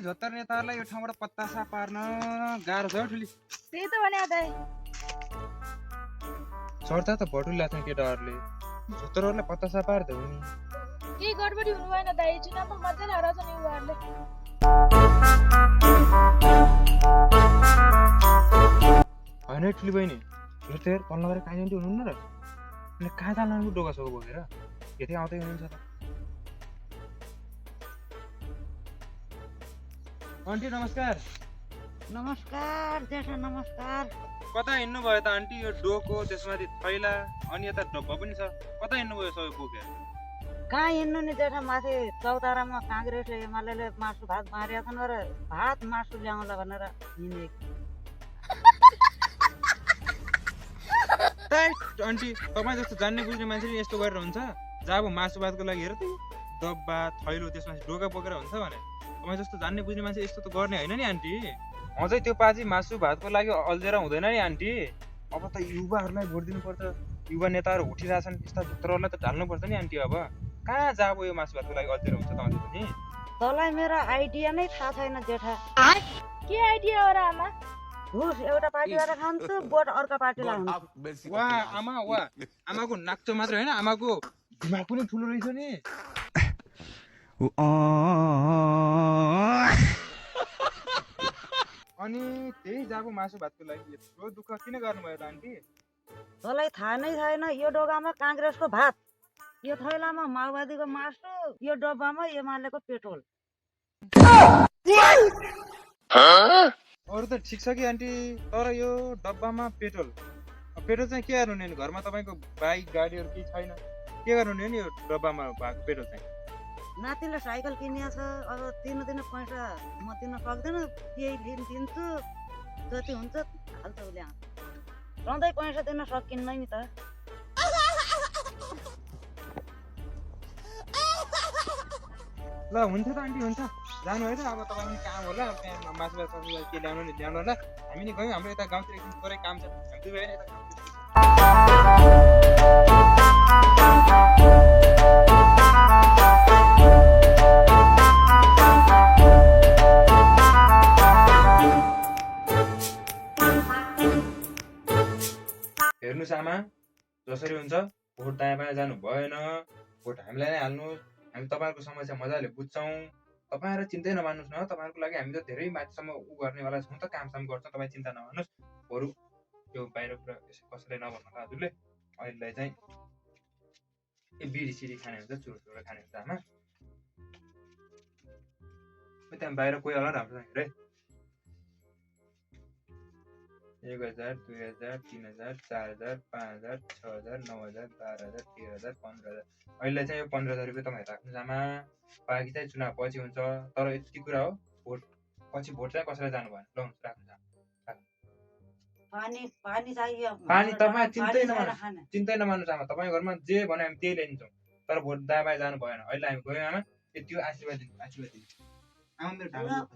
झोत्तर नेताहरूलाई यो ठाउँबाट पत्तासा पार्न गाह्रो छ ठुली। त्यही त भने दाइ। सर्ता त भटुल्ला छन् केटाहरूले, झोत्तरहरूलाई पत्तासा पार्दै हो नि। केही गडबडी हुनु भएन दाइ, चुनावमा मजाले हराउँछ नि उहाँहरूले। होइन ठुली बहिनी, झोत्तर कल लगेर कहाँ जान्थ्यो हुनुहुन्न र? अनि कहाँ जानु डोका सोको बोकेर यतै आउँदै हुनुहुन्छ त। आन्टी नमस्कार। नमस्कार जेठा नमस्कार। कता हिँड्नु भयो त आन्टी? यो डोको त्यसमाथि थैला अनि यता डब्बा पनि छ, कता हिँड्नु भयो सबै बोकेर? कहाँ हिँड्नु नि जेठा, माथि चौतारामा काङ्ग्रेसले एमाले मासु भात बाँडेका छन् र भात मासु ल्याउँला भनेर हिँडेको। आन्टी तपाईँ जस्तो जान्ने बुझ्ने मान्छेले यस्तो गरेर हुन्छ? जब मासु भातको लागि हेर त डब्बा थैलो त्यसमाथि डोका बोकेर हुन्छ भने तपाईँ जस्तो जान्ने बुझ्ने मान्छे यस्तो त गर्ने होइन नि आन्टी। अझै त्यो पाजी मासु भातको लागि अल्झेर हुँदैन नि आन्टी। अब त युवाहरूलाई भोट दिनुपर्छ, युवा नेताहरू उठिरहेछन्, यस्ता भित्रहरूलाई त ढाल्नुपर्छ नि आन्टी। अब कहाँ जाब यो मासु भातको लागि अल्झेर हुन्छ तपाईँले पनि? तँलाई मेरो आइडिया नै थाहा छैन जेठा। के आइडिया हो र आमा? घुस एउटा पार्टीबाट खान्छु, भोट अर्को पार्टीलाई हुन्छ। वाह आमा वाह, आमाको नाच्चो मात्र होइन, आमाको दिमाग पनि ठुलो रहेछ नि। अनि त्यही जाबो मासु भातको लागि यत्रो दुःख किन गर्नुभयो त आन्टी? तँलाई थाहा नै छैन, यो डोगामा काङ्ग्रेसको भात, यो थैलामा माओवादीको मासु, यो डब्बामा एमालेको पेट्रोल। अरू त ठिक छ कि आन्टी, तर यो डब्बामा पेट्रोल पेट्रोल चाहिँ के गर्नु नि? घरमा तपाईँको बाइक गाडीहरू केही छैन, के गर्नु नि यो डब्बामा भएको पेट्रोल चाहिँ? नातिले साइकल किनिया छ, अब तिर्नु पैसा म दिन सक्दैन, केही दिन्छु, जति हुन्छ हाल्छ उसले। सधैँ पैसा दिन सकिन्न नि त। ल हुन्छ त आन्टी, हुन्छ जानु है त। अब तपाईँ पनि काम होला, त्यहाँ मासु भात के ल्याउनु नि ल्याउनु होला। हामी नि गयौँ, हाम्रो यता गाउँतिर एकदिन पुरै काम छ, हामी दुई भाइ यता गाउँतिर। हेर्नुहोस् आमा, जसरी हुन्छ भोट दायाँ बायाँ जानु भएन, भोट हामीलाई नै हाल्नुहोस्। हामी तपाईँहरूको समस्या मजाले बुझ्छौँ, तपाईँहरू चिन्तै नमान्नुहोस् न। तपाईँहरूको लागि हामी त धेरै माथिसम्म गर्नेवाला छौँ त, कामसाम गर्छौँ, तपाईँ चिन्ता नमान्नुहोस्। बरु त्यो बाहिर कुरा कसैलाई नभन्नु त हजुरले। अहिलेलाई चाहिँ बिडी सिडी खाने हुन्छ, चुरोचुरो खाने हुन्छ आमा। त्यहाँ बाहिर कोही होला राम्रो हेरे। 1000, 2000, 3000, 4000, 5000, 6000, 9000, 12000, 13000, 15000। अहिले चाहिँ यो 15000 रुपियाँ तपाईँ राख्नुहोस् आमा, बाँकी चाहिँ चुनाव पछि हुन्छ। तर यति कुरा हो, भोट पछि भोट चाहिँ कसैलाई जानु भएन। ल राख्नुहोस् पानी तपाईँ चिन्तै नमान्नुहोस् आमा। तपाईँ घरमा जे भन्यो हामी त्यही ल्याइदिन्छौँ, तर भोट दायाँ बायाँ जानु भएन। अहिले हामी गयौँ आमा, यति हो, आशीर्वाद दिनु आमा। मेरो ढाल्नु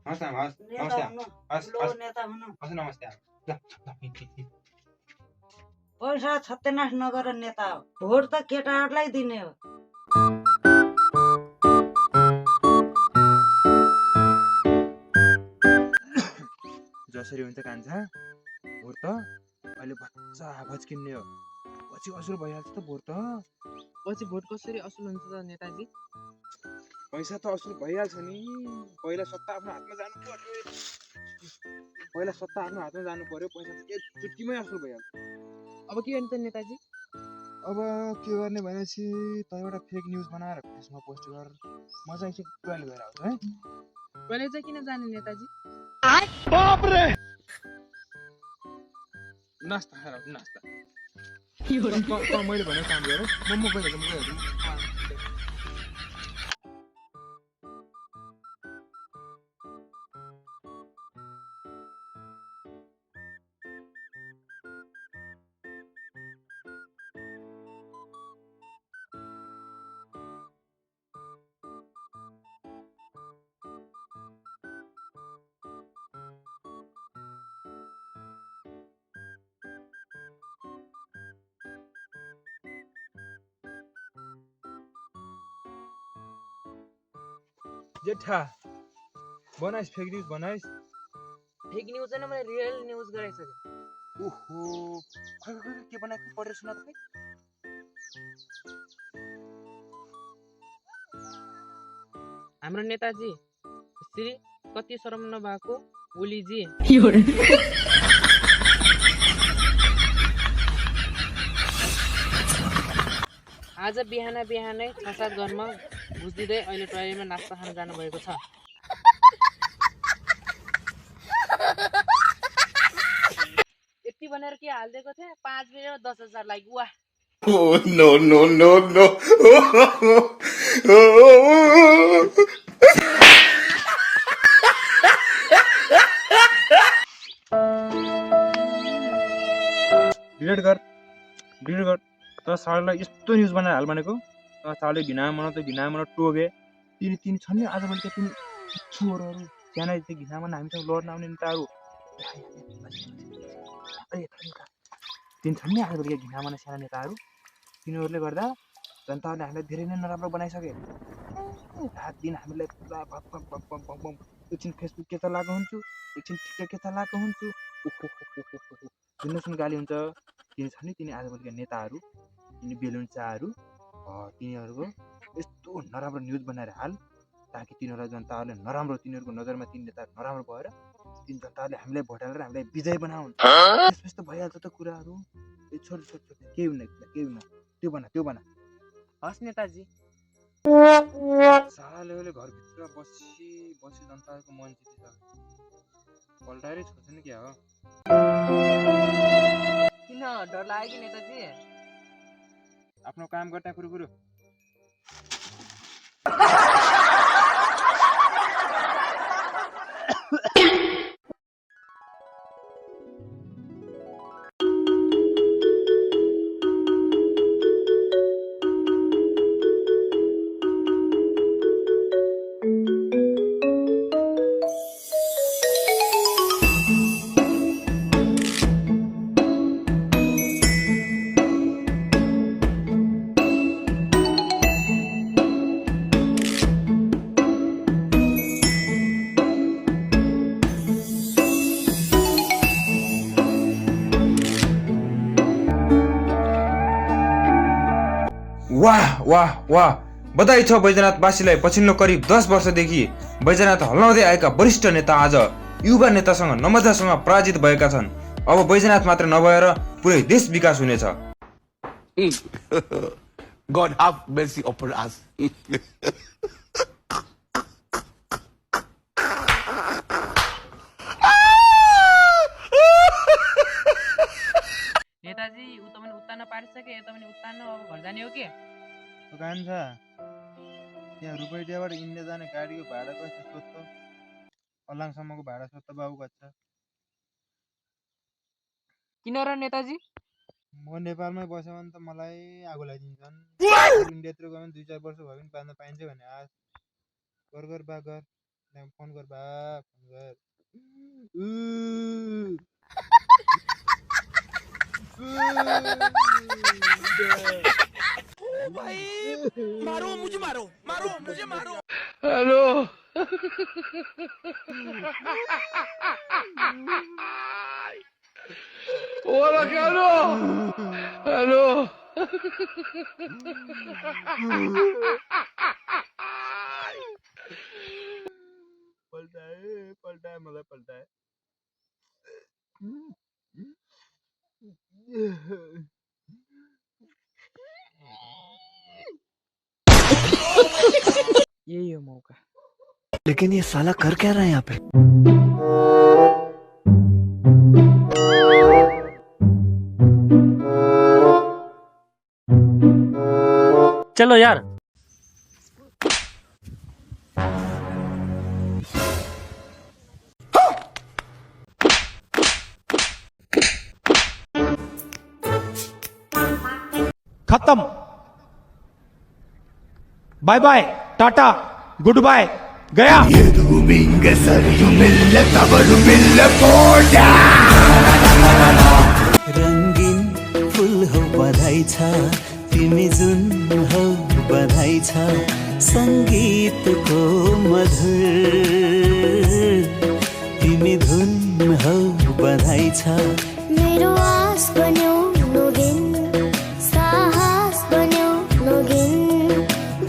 हस् आमा, हस् नमस्ते हस् नमस्ते आमा। पैसा छत्तेनास नगरेर नेता हो, भोट त केटाहरूलाई दिने हो। जसरी हुन्छ कान्छा, भोट त अहिले बच्चा भच किन्ने हो, पछि असुल भइहाल्छ त भोट त। पछि भोट कसरी असुल हुन्छ त नेताजी? पैसा त असुल भइहाल्छ नि, पहिला सत्ता आफ्नो हातमा जानु पर्यो, पैसा त एक चुटकीमै असुल भइहाल्छ। अब के गर्ने त नेताजी? अब के गर्ने भनेपछि त एउटा फेक न्युज बनाएर फेसमा पोस्ट गर, म चाहिँ एकछिन टोइलेट गएर आउँछु है। टोइलेट चाहिँ किन जाने नेताजी? नास्ता खाएर आउँछु, नास्ता। मैले भनेको काम गरेँ, म गइहाल्छु। जेठा बनाइस फेक न्यूज बनाइस फेक न्यूज होइन मैले रियल न्यूज गराइसकेँ। ओहो खै खै खै, के बनाएको पढेर सुना त खै। हाम्रो नेताजी श्री कति शरम नभएको ओलीजी आज बिहानै 6-7 घरमा घुसिदिँदै अहिले टोयलेटमा नास्ता खान जानुभएको छ। यति भनेर के हालिदिएको थिएँ 5 मिनेटमा 10,000 लाग्यो। वाह Oh, no, no, no, no. Delete कर तर सारलाई यस्तो न्युज बनाएर हाल भनेको तर सारले घिना मन टोगे तिनी छन् नि आज बेलुका तिनी छोरहरू साना त्यो घिना मन हामीसँग लड्न आउने नेताहरू तिनी छन् नि आज बेलुका घिना मन साना नेताहरू तिनीहरूले गर्दा जनताहरूले हामीलाई धेरै नै नराम्रो बनाइसके। रात दिन हामीलाई पुरा भक भक भक भक भक भक एकछिन फेसबुक के चलाएको हुन्छु एकछिन टिकटक के चलाएको हुन्छु सुन्न गाली हुन्छ। तिनी छन् नि तिनी आज बेलुका नेताहरू तिनी बेलुन चाहरू तिनीहरूको यस्तो नराम्रो न्युज बनाएर हाल ताकि तिनीहरूलाई जनताहरूले नराम्रो तिनीहरूको नजरमा तिनी नेताहरू नराम्रो भएर तिनी जनताहरूले हामीलाई भोट हालेर हामीलाई विजय बनाउन्। त्यस्तो भइहाल्छ त कुराहरू। छोड केही हुन्न त्यो बना हस् नेताजी। साले घरभित्र बसी जनताहरूको मन जितेछ पल्टाएरै छोड्छ नि क्या हो। किन डर लाग्यो कि नेताजी? आफ्नो काम गर्दा कुरो वाह वाह वाह बधाई छ बैजनाथवासीलाई। पछिल्लो करिब 10 वर्षदेखि बैजनाथ हल्लाउँदै आएका वरिष्ठ नेता आज युवा नेतासँग नमजासँग पराजित भएका छन्। अब बैजनाथ मात्र नभएर पुरै देश विकास हुनेछ। God have mercy upon us. Netaji उ त पनि उत्तान पारिसके यो त पनि उत्तान अब घर जाने हो के? कान्छा यहाँ रुपैयाँबाट इन्डिया जाने गाडीको भाडा कति सोध्छ? अलाङसम्मको भाडा सोध्छ बाबु कच्चा। किन र नेताजी? म नेपालमै बस्यो भने त मलाई आगो लगाइदिन्छन्। इन्डियातिर गयो भने 2-4 वर्ष भयो भने बाँध्न पाइन्छ भने आश गर बा गर फोन गर बा फोन गर। मारो मुझे मारो हेलो होला हेलो पल्टाए मलाई पल्टाए। यही हो मौका। लेकिन ये साला कर क्या रहा है यहाँ पे? चलो यार खत्म बाय बाय टाटा गुड बाय गया रंगीन फुल हो बधाई छ तिमी जुन हो बधाई छ संगीतको मधुर तिमी धुन हौ बधाई छ मेरो आस बन्यो नोगिन साहस बन्यो नोगिन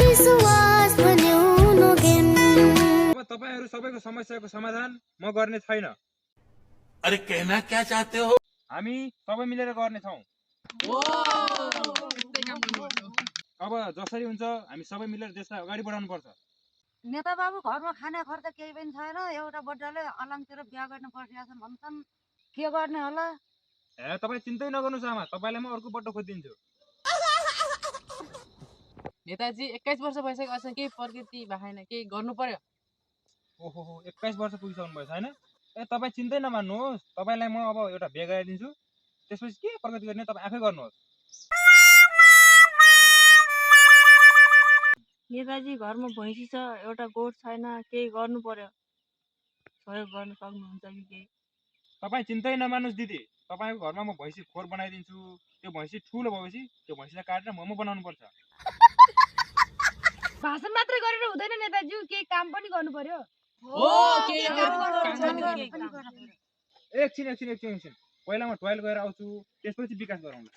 विश्वास बन्यो नोगिन अब तपाईहरु सबैको समस्याको समाधान म गर्ने छैन। अरे कहना क्या चाहते हो? हामी सबै मिलेर गर्ने छौं। अब जसरी हुन्छ हामी सबै मिलेर देशलाई अगाडि बढाउनु पर्छ। नेता बाबु घरमा खाने खर्च केही पनि छैन, एउटा बड्डाले अलङतिर बिहा गर्न पर्छन् भन्छन्, के गर्ने होला? ए तपाई चिन्तै नगर्नुस् आमा, तपाईलाई म अर्को बड्डो खोजिदिन्छु। नेताजी 21 वर्ष भइसक्यो अझै केही प्रकृति भएन, केही गर्नु पर्यो। ओहो 21 वर्ष पुगिसक्नु भएछ हैन? ए तपाई चिन्तै नमान्नुहोस्, तपाईलाई म अब एउटा बिहे गराइदिन्छु। त्यसपछि के प्रगति गर्ने तपाई आफै गर्नुहोस्। नेताजी घरमा भैँसी छ, एउटा गोठ छैन, केही गर्नु पर्यो। सहयोग गर्न सक्नुहुन्छ कि केही? तपाई चिन्तै नमान्नुहोस् दिदी, तपाईको घरमा म भैँसी खोर बनाइदिन्छु। त्यो भैँसी ठुलो भएपछि त्यो भैँसीलाई काटेर मोमो बनाउनु पर्छ। भाषण मात्रै गरेर हुँदैन नेताजी, केही काम पनि गर्नु पर्यो। एकछिन पहिला म टोइलेट गएर आउँछु, त्यसपछि विकास गरौँला।